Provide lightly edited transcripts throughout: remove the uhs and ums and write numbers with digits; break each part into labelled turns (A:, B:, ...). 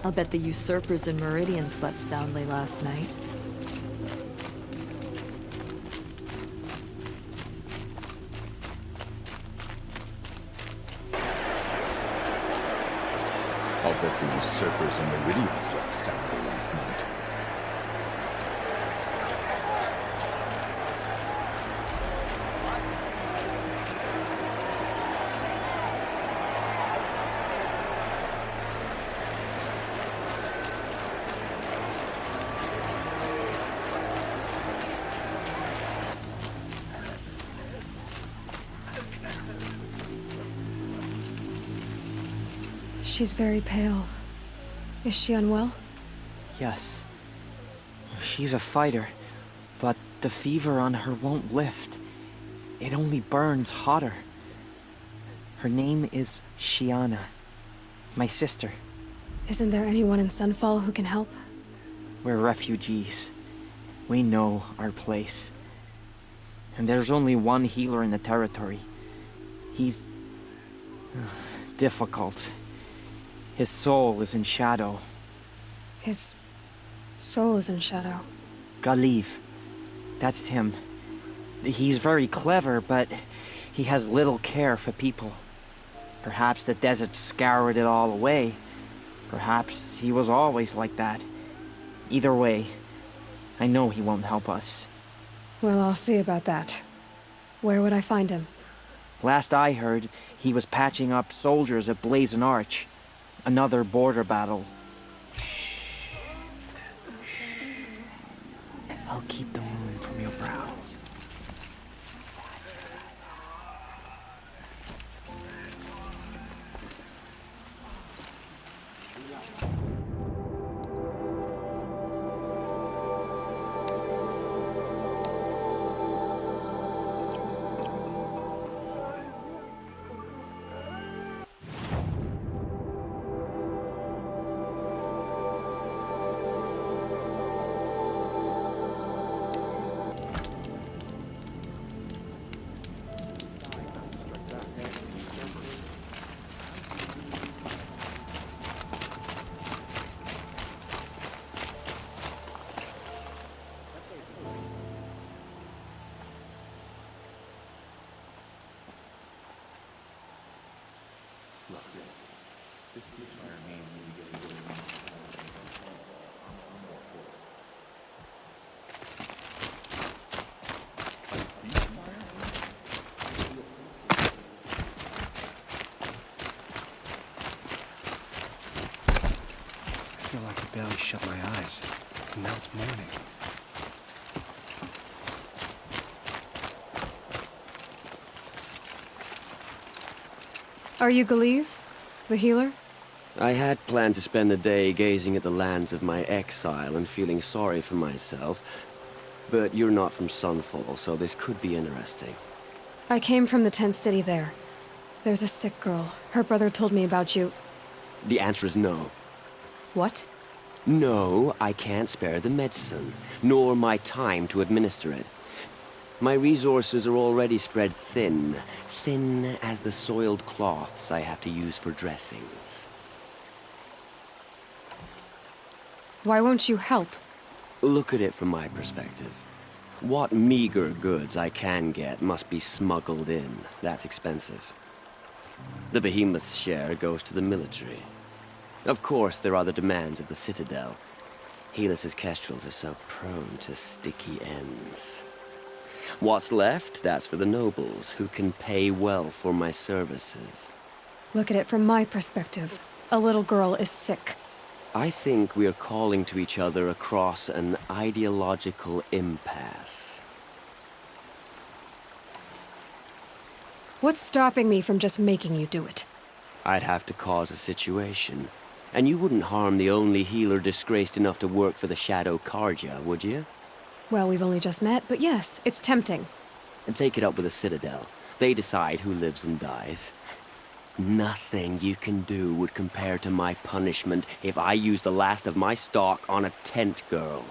A: I'll bet the usurpers in Meridian slept soundly last night.
B: I'll bet the usurpers in Meridian slept soundly last night.
C: She's very pale. Is she unwell?
D: Yes. She's a fighter, but the fever on her won't lift. It only burns hotter. Her name is Shiana, my sister.
C: Isn't there anyone in Sunfall who can help?
D: We're refugees. We know our place. And there's only one healer in the territory. He's difficult. His soul is in shadow.
C: His soul is in shadow.
D: Galiv. That's him. He's very clever, but he has little care for people. Perhaps the desert scoured it all away. Perhaps he was always like that. Either way, I know he won't help us.
C: Well, I'll see about that. Where would I find him?
D: Last I heard, he was patching up soldiers at Blazon Arch. Another border battle. Shh. I'll keep the moon from your brow.
E: I feel like I barely shut my eyes, and now it's morning.
C: Are you Galiv? The healer?
F: I had planned to spend the day gazing at the lands of my exile and feeling sorry for myself, but you're not from Sunfall, so this could be interesting.
C: I came from the tent city there. There's a sick girl. Her brother told me about you.
F: The answer is no.
C: What?
F: No, I can't spare the medicine, nor my time to administer it. My resources are already spread thin, thin as the soiled cloths I have to use for dressings.
C: Why won't you help?
F: Look at it from my perspective. What meager goods I can get must be smuggled in. That's expensive. The behemoth's share goes to the military. Of course, there are the demands of the Citadel. Helis's kestrels are so prone to sticky ends. What's left, that's for the nobles, who can pay well for my services.
C: Look at it from my perspective. A little girl is sick.
F: I think we are calling to each other across an ideological impasse.
C: What's stopping me from just making you do it?
F: I'd have to cause a situation. And you wouldn't harm the only healer disgraced enough to work for the Shadow Carja, would you?
C: Well, we've only just met, but yes, it's tempting.
F: And take it up with the Citadel. They decide who lives and dies. Nothing you can do would compare to my punishment if I use the last of my stock on a tent girl.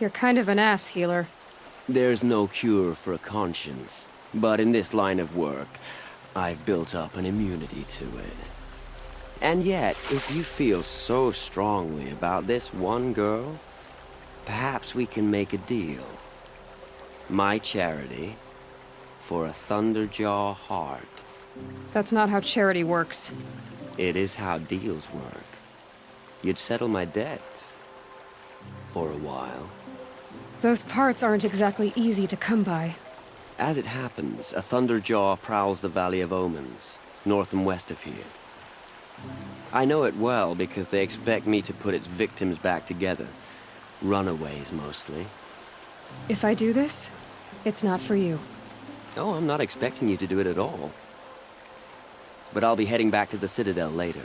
C: You're kind of an ass, healer.
F: There's no cure for a conscience. But in this line of work, I've built up an immunity to it. And yet, if you feel so strongly about this one girl, perhaps we can make a deal. My charity for a Thunderjaw heart.
C: That's not how charity works.
F: It is how deals work. You'd settle my debts. For a while.
C: Those parts aren't exactly easy to come by.
F: As it happens, a Thunderjaw prowls the Valley of Omens, north and west of here. I know it well because they expect me to put its victims back together. Runaways, mostly.
C: If I do this, it's not for you.
F: Oh, I'm not expecting you to do it at all. But I'll be heading back to the Citadel later.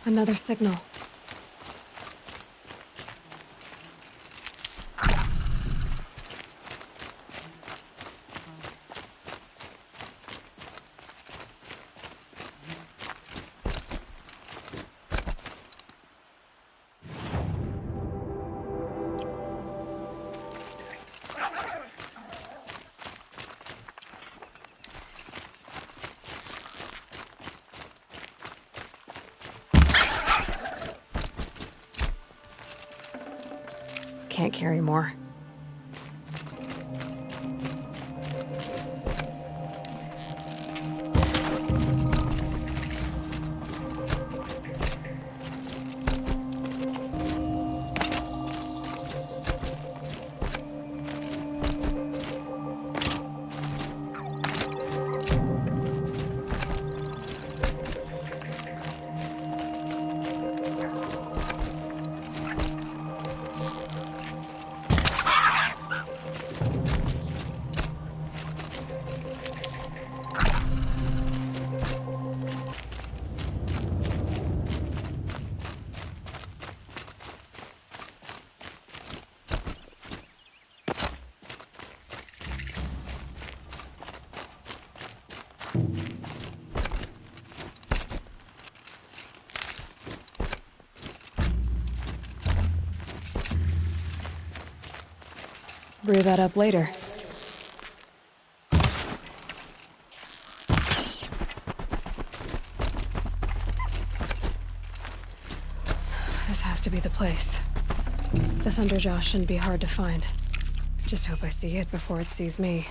C: Another signal. Can't carry more. Brew that up later. This has to be the place. The Thunderjaw shouldn't be hard to find. Just hope I see it before it sees me.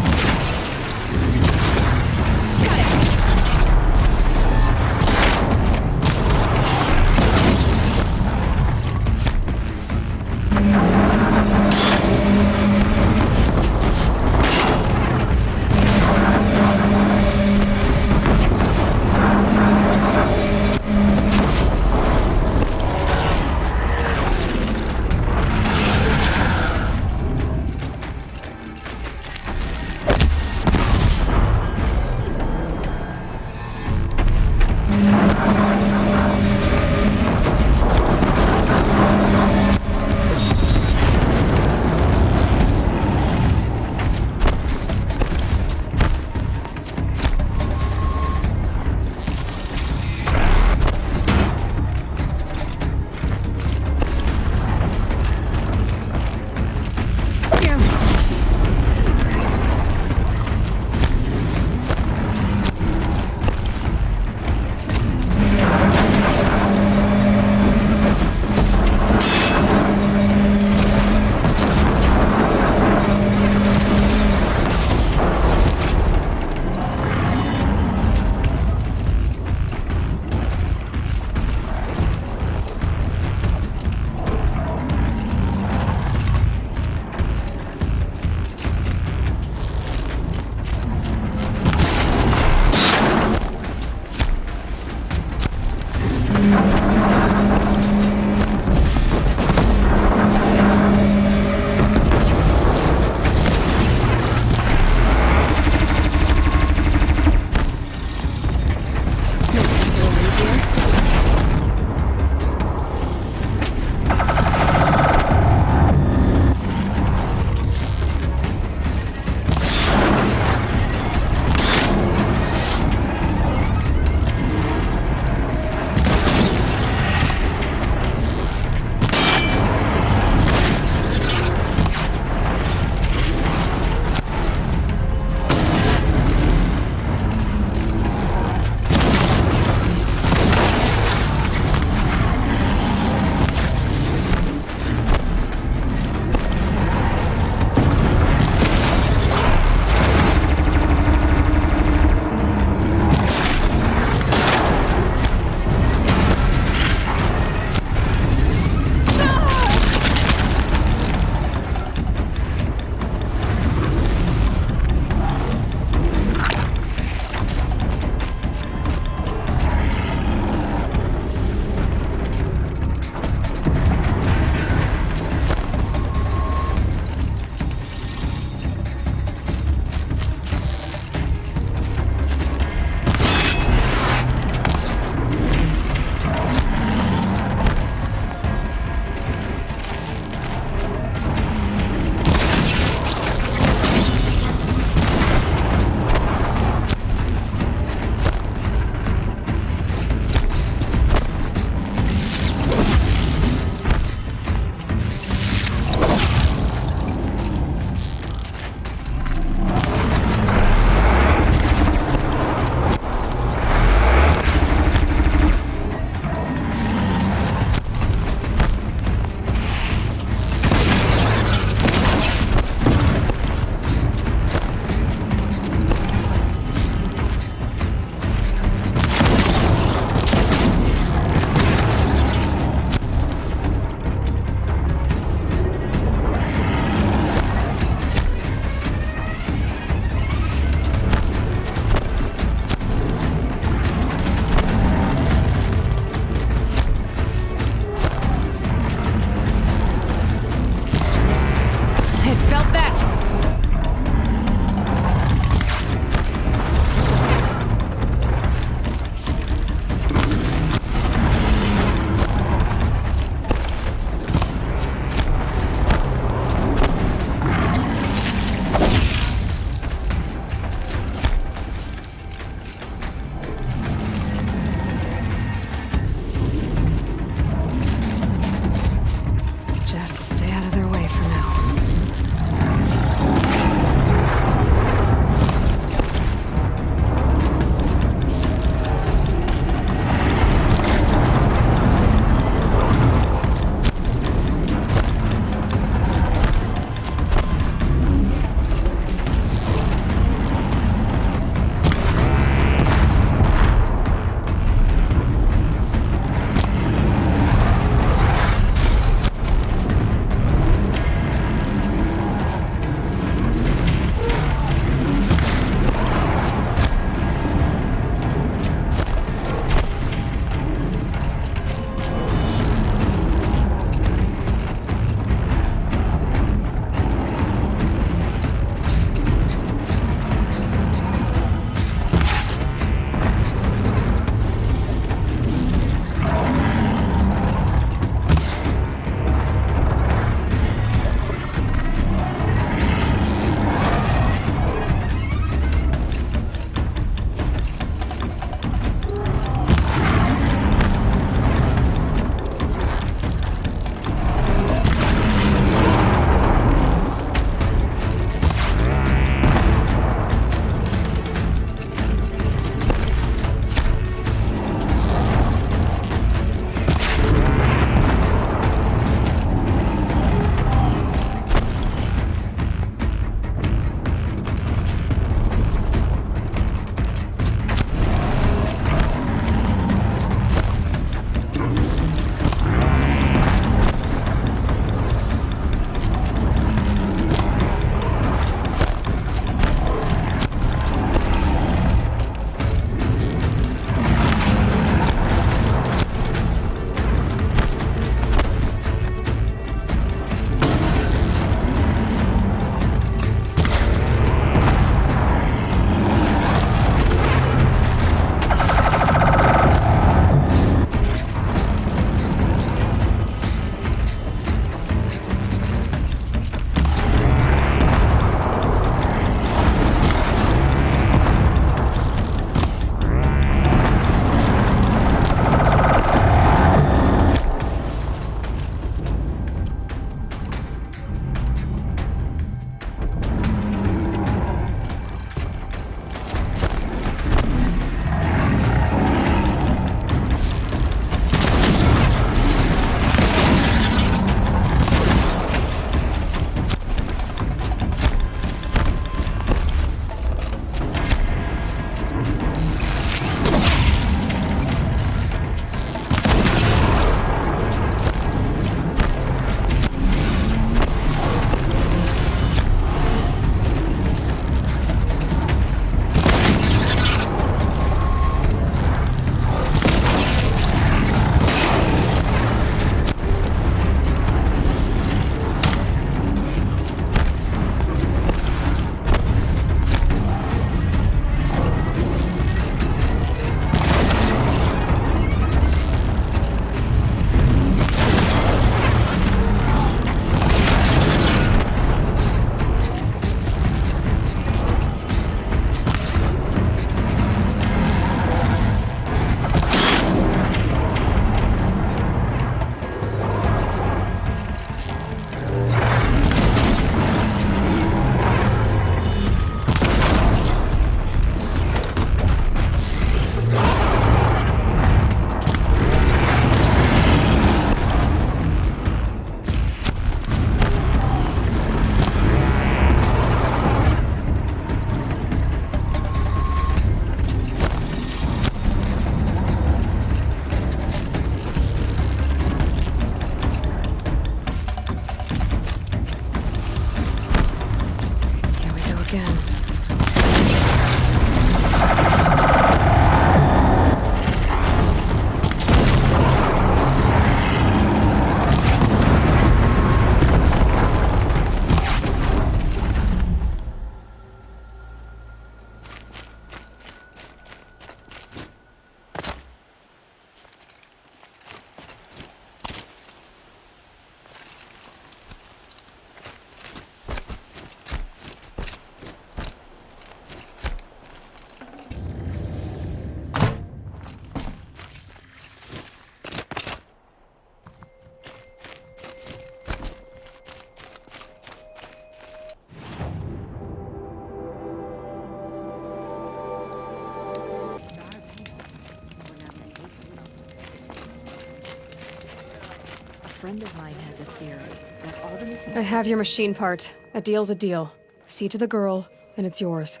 A: friend of mine has a theory that all the missing...
C: I have your machine part. A deal's a deal. See to the girl, and it's yours.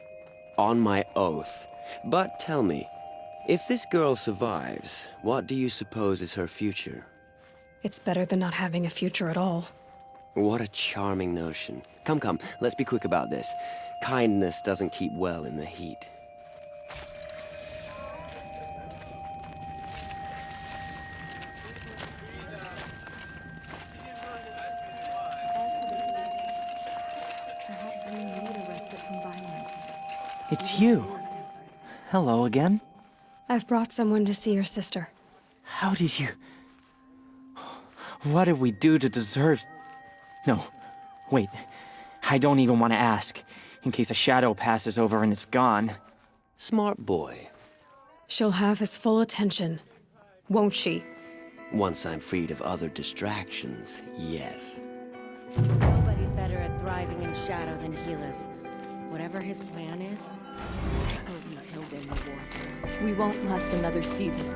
F: On my oath. But tell me, if this girl survives, what do you suppose is her future?
C: It's better than not having a future at all.
F: What a charming notion. Come, come, let's be quick about this. Kindness doesn't keep well in the heat.
A: Perhaps we need a respite from violence.
D: It's you. Hello again.
C: I've brought someone to see your sister.
D: How did you... What did we do to deserve... No, wait. I don't even want to ask, in case a shadow passes over and it's gone.
F: Smart boy.
C: She'll have his full attention, won't she?
F: Once I'm freed of other distractions, yes.
G: Nobody's better at thriving in shadow than Helis. Whatever his plan is, I believe he'll win the war for us.
A: We won't last another season.